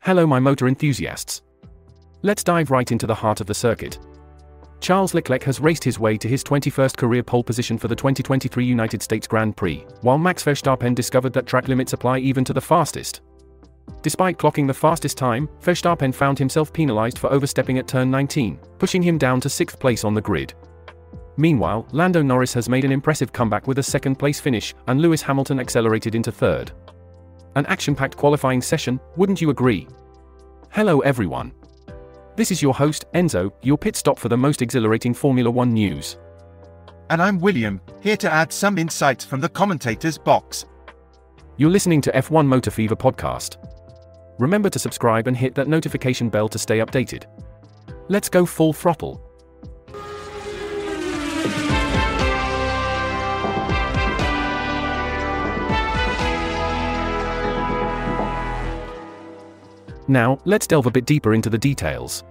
Hello my motor enthusiasts. Let's dive right into the heart of the circuit. Charles Leclerc has raced his way to his 21st career pole position for the 2023 United States Grand Prix, while Max Verstappen discovered that track limits apply even to the fastest. Despite clocking the fastest time, Verstappen found himself penalized for overstepping at turn 19, pushing him down to 6th place on the grid. Meanwhile, Lando Norris has made an impressive comeback with a second-place finish, and Lewis Hamilton accelerated into third. An action-packed qualifying session, wouldn't you agree? Hello everyone. This is your host, Enzo, your pit stop for the most exhilarating Formula One news. And I'm William, here to add some insights from the commentator's box. You're listening to F1 Motor Fever podcast. Remember to subscribe and hit that notification bell to stay updated. Let's go full throttle. Now, let's delve a bit deeper into the details.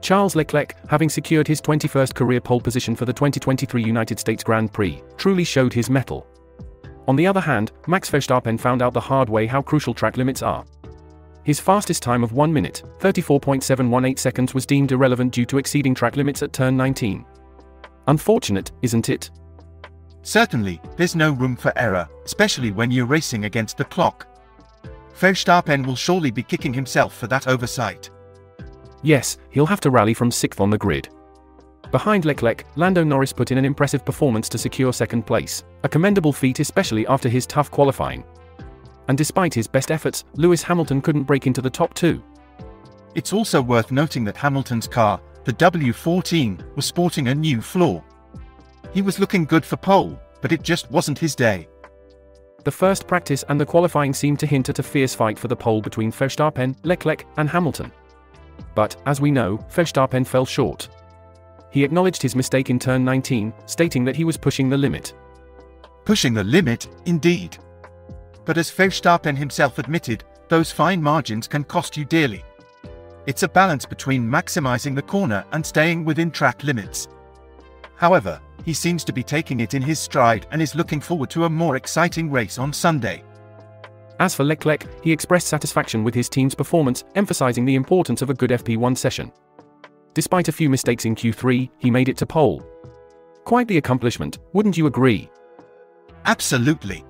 Charles Leclerc, having secured his 21st career pole position for the 2023 United States Grand Prix, truly showed his mettle. On the other hand, Max Verstappen found out the hard way how crucial track limits are. His fastest time of 1 minute, 34.718 seconds was deemed irrelevant due to exceeding track limits at turn 19. Unfortunate, isn't it? Certainly, there's no room for error, especially when you're racing against the clock. Verstappen will surely be kicking himself for that oversight. Yes, he'll have to rally from 6th on the grid. Behind Leclerc, Lando Norris put in an impressive performance to secure 2nd place, a commendable feat especially after his tough qualifying. And despite his best efforts, Lewis Hamilton couldn't break into the top 2. It's also worth noting that Hamilton's car, the W14, was sporting a new floor. He was looking good for pole, but it just wasn't his day. The first practice and the qualifying seemed to hint at a fierce fight for the pole between Verstappen, Leclerc, and Hamilton. But, as we know, Verstappen fell short. He acknowledged his mistake in turn 19, stating that he was pushing the limit. Pushing the limit, indeed. But as Verstappen himself admitted, those fine margins can cost you dearly. It's a balance between maximizing the corner and staying within track limits. However, he seems to be taking it in his stride and is looking forward to a more exciting race on Sunday. As for Leclerc, he expressed satisfaction with his team's performance, emphasizing the importance of a good FP1 session. Despite a few mistakes in Q3, he made it to pole. Quite the accomplishment, wouldn't you agree? Absolutely.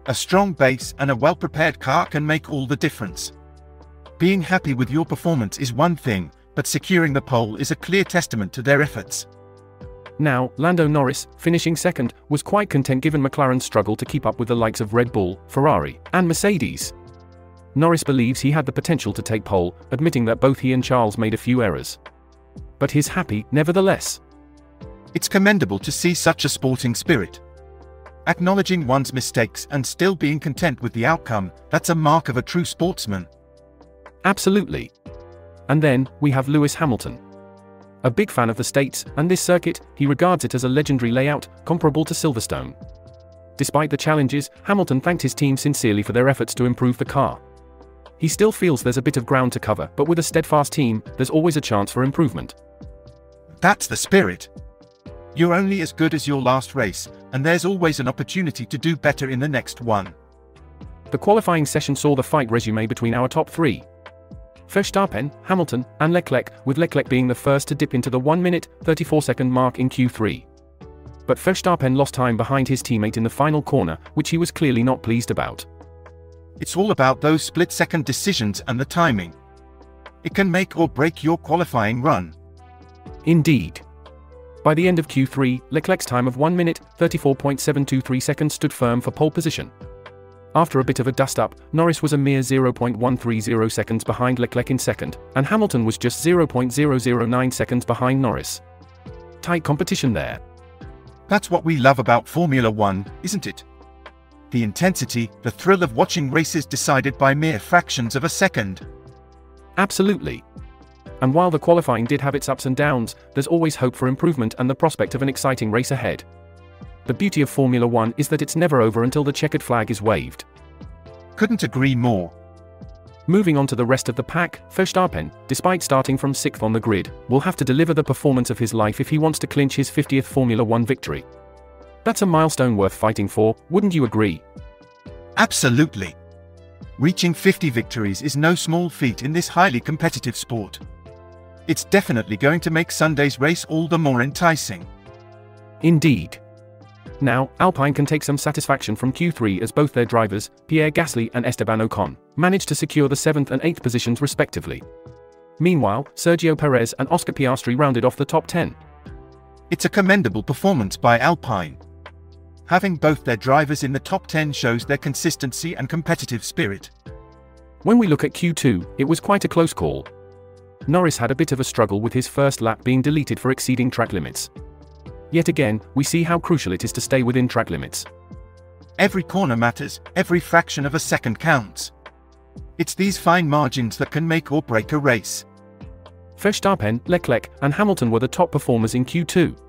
A strong base and a well-prepared car can make all the difference. Being happy with your performance is one thing, but securing the pole is a clear testament to their efforts. Now, Lando Norris, finishing 2nd, was quite content given McLaren's struggle to keep up with the likes of Red Bull, Ferrari, and Mercedes. Norris believes he had the potential to take pole, admitting that both he and Charles made a few errors. But he's happy, nevertheless. It's commendable to see such a sporting spirit. Acknowledging one's mistakes and still being content with the outcome, that's a mark of a true sportsman. Absolutely. And then, we have Lewis Hamilton. A big fan of the States and this circuit, he regards it as a legendary layout, comparable to Silverstone. Despite the challenges, Hamilton thanked his team sincerely for their efforts to improve the car. He still feels there's a bit of ground to cover, but with a steadfast team, there's always a chance for improvement. That's the spirit. You're only as good as your last race, and there's always an opportunity to do better in the next one. The qualifying session saw the fight resume between our top 3. Verstappen, Hamilton, and Leclerc, with Leclerc being the first to dip into the 1 minute, 34-second mark in Q3. But Verstappen lost time behind his teammate in the final corner, which he was clearly not pleased about. It's all about those split-second decisions and the timing. It can make or break your qualifying run. Indeed. By the end of Q3, Leclerc's time of 1 minute, 34.723 seconds stood firm for pole position. After a bit of a dust-up, Norris was a mere 0.130 seconds behind Leclerc in 2nd, and Hamilton was just 0.009 seconds behind Norris. Tight competition there. That's what we love about Formula One, isn't it? The intensity, the thrill of watching races decided by mere fractions of a second. Absolutely. And while the qualifying did have its ups and downs, there's always hope for improvement and the prospect of an exciting race ahead. The beauty of Formula One is that it's never over until the checkered flag is waved. Couldn't agree more. Moving on to the rest of the pack, Verstappen, despite starting from 6th on the grid, will have to deliver the performance of his life if he wants to clinch his 50th Formula One victory. That's a milestone worth fighting for, wouldn't you agree? Absolutely. Reaching 50 victories is no small feat in this highly competitive sport. It's definitely going to make Sunday's race all the more enticing. Indeed. Now, Alpine can take some satisfaction from Q3 as both their drivers, Pierre Gasly and Esteban Ocon, managed to secure the 7th and 8th positions respectively. Meanwhile, Sergio Perez and Oscar Piastri rounded off the top 10. It's a commendable performance by Alpine. Having both their drivers in the top 10 shows their consistency and competitive spirit. When we look at Q2, it was quite a close call. Norris had a bit of a struggle with his first lap being deleted for exceeding track limits. Yet again, we see how crucial it is to stay within track limits. Every corner matters, every fraction of a second counts. It's these fine margins that can make or break a race. Verstappen, Leclerc, and Hamilton were the top performers in Q2.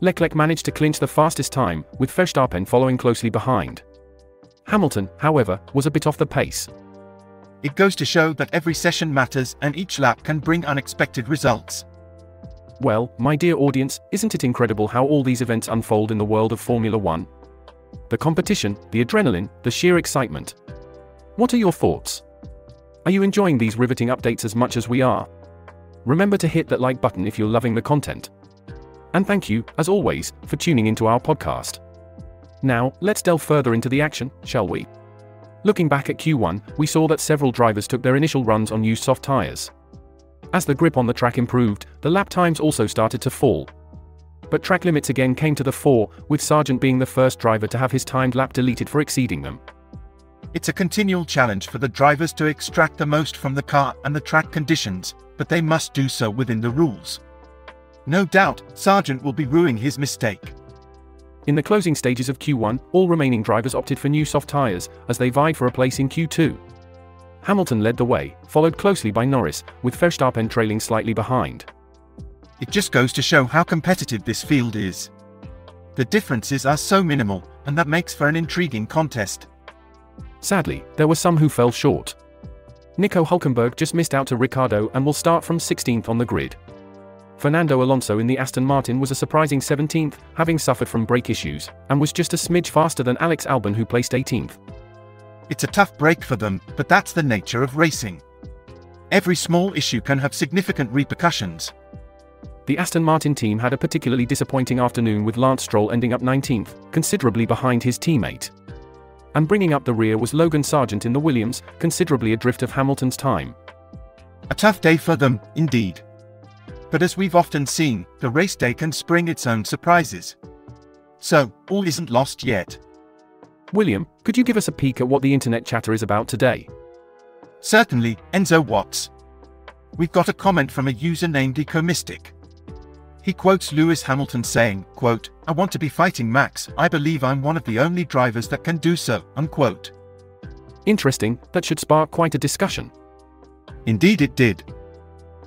Leclerc managed to clinch the fastest time, with Verstappen following closely behind. Hamilton, however, was a bit off the pace. It goes to show that every session matters and each lap can bring unexpected results. Well, my dear audience, isn't it incredible how all these events unfold in the world of Formula One? The competition, the adrenaline, the sheer excitement. What are your thoughts? Are you enjoying these riveting updates as much as we are? Remember to hit that like button if you're loving the content. And thank you, as always, for tuning into our podcast. Now, let's delve further into the action, shall we? Looking back at Q1, we saw that several drivers took their initial runs on used soft tyres. As the grip on the track improved, the lap times also started to fall. But track limits again came to the fore, with Sargent being the first driver to have his timed lap deleted for exceeding them. It's a continual challenge for the drivers to extract the most from the car and the track conditions, but they must do so within the rules. No doubt, Sargent will be rueing his mistake. In the closing stages of Q1, all remaining drivers opted for new soft tyres, as they vied for a place in Q2. Hamilton led the way, followed closely by Norris, with Verstappen trailing slightly behind. It just goes to show how competitive this field is. The differences are so minimal, and that makes for an intriguing contest. Sadly, there were some who fell short. Nico Hülkenberg just missed out to Ricciardo and will start from 16th on the grid. Fernando Alonso in the Aston Martin was a surprising 17th, having suffered from brake issues, and was just a smidge faster than Alex Albon, who placed 18th. It's a tough break for them, but that's the nature of racing. Every small issue can have significant repercussions. The Aston Martin team had a particularly disappointing afternoon, with Lance Stroll ending up 19th, considerably behind his teammate. And bringing up the rear was Logan Sargent in the Williams, considerably adrift of Hamilton's time. A tough day for them, indeed. But as we've often seen, the race day can spring its own surprises. So, all isn't lost yet. William, could you give us a peek at what the internet chatter is about today? Certainly, Enzo Watts. We've got a comment from a user named EcoMystic. He quotes Lewis Hamilton saying, quote, "I want to be fighting Max, I believe I'm one of the only drivers that can do so," unquote. Interesting, that should spark quite a discussion. Indeed it did.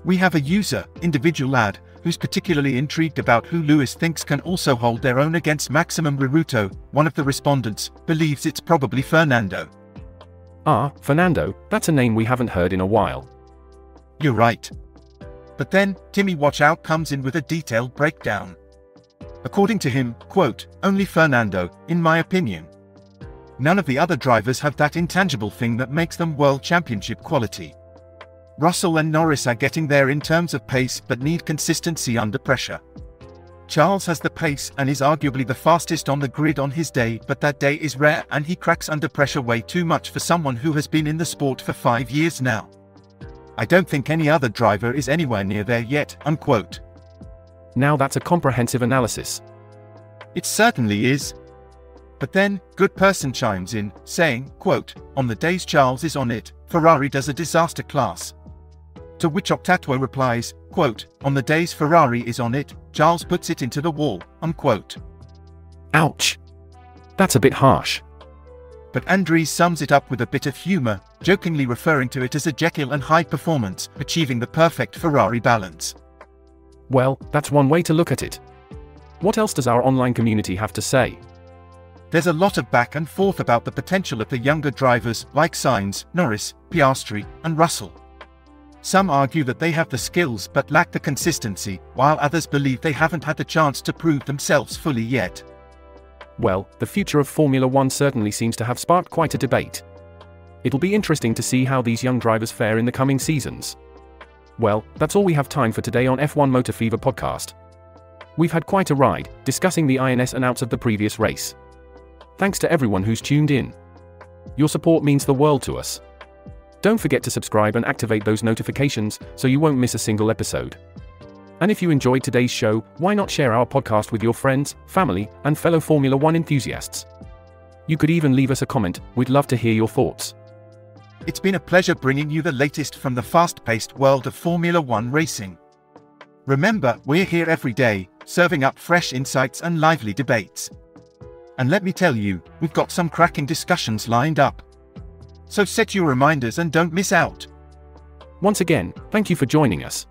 We have a user, Individual Lad, who's particularly intrigued about who Lewis thinks can also hold their own against Maximum Riruto. One of the respondents believes it's probably Fernando. Ah, Fernando, that's a name we haven't heard in a while. You're right. But then, Timmy Watchout comes in with a detailed breakdown. According to him, quote, "Only Fernando, in my opinion. None of the other drivers have that intangible thing that makes them world championship quality. Russell and Norris are getting there in terms of pace but need consistency under pressure. Charles has the pace and is arguably the fastest on the grid on his day, but that day is rare and he cracks under pressure way too much for someone who has been in the sport for 5 years now. I don't think any other driver is anywhere near there yet," unquote. Now that's a comprehensive analysis. It certainly is. But then, Good Person chimes in, saying, quote, "On the days Charles is on it, Ferrari does a disaster class." To which Octatwo replies, quote, "On the days Ferrari is on it, Charles puts it into the wall," unquote. Ouch. That's a bit harsh. But Andries sums it up with a bit of humor, jokingly referring to it as a Jekyll and Hyde performance, achieving the perfect Ferrari balance. Well, that's one way to look at it. What else does our online community have to say? There's a lot of back and forth about the potential of the younger drivers like Sainz, Norris, Piastri, and Russell. Some argue that they have the skills but lack the consistency, while others believe they haven't had the chance to prove themselves fully yet. Well, the future of Formula One certainly seems to have sparked quite a debate. It'll be interesting to see how these young drivers fare in the coming seasons. Well, that's all we have time for today on F1 Motor Fever podcast. We've had quite a ride, discussing the ins and outs of the previous race. Thanks to everyone who's tuned in. Your support means the world to us. Don't forget to subscribe and activate those notifications so you won't miss a single episode. And if you enjoyed today's show, why not share our podcast with your friends, family, and fellow Formula One enthusiasts? You could even leave us a comment. We'd love to hear your thoughts. It's been a pleasure bringing you the latest from the fast-paced world of Formula One racing. Remember, we're here every day, serving up fresh insights and lively debates. And let me tell you, we've got some cracking discussions lined up. So set your reminders and don't miss out. Once again, thank you for joining us.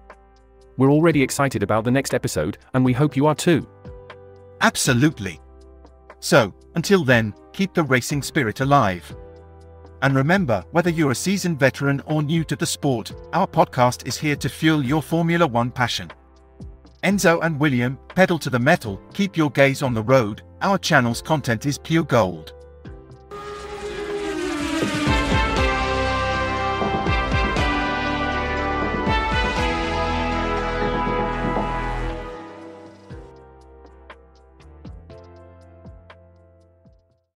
We're already excited about the next episode, and we hope you are too. Absolutely. So, until then, keep the racing spirit alive. And remember, whether you're a seasoned veteran or new to the sport, our podcast is here to fuel your Formula One passion. Enzo and William, pedal to the metal, keep your gaze on the road, our channel's content is pure gold.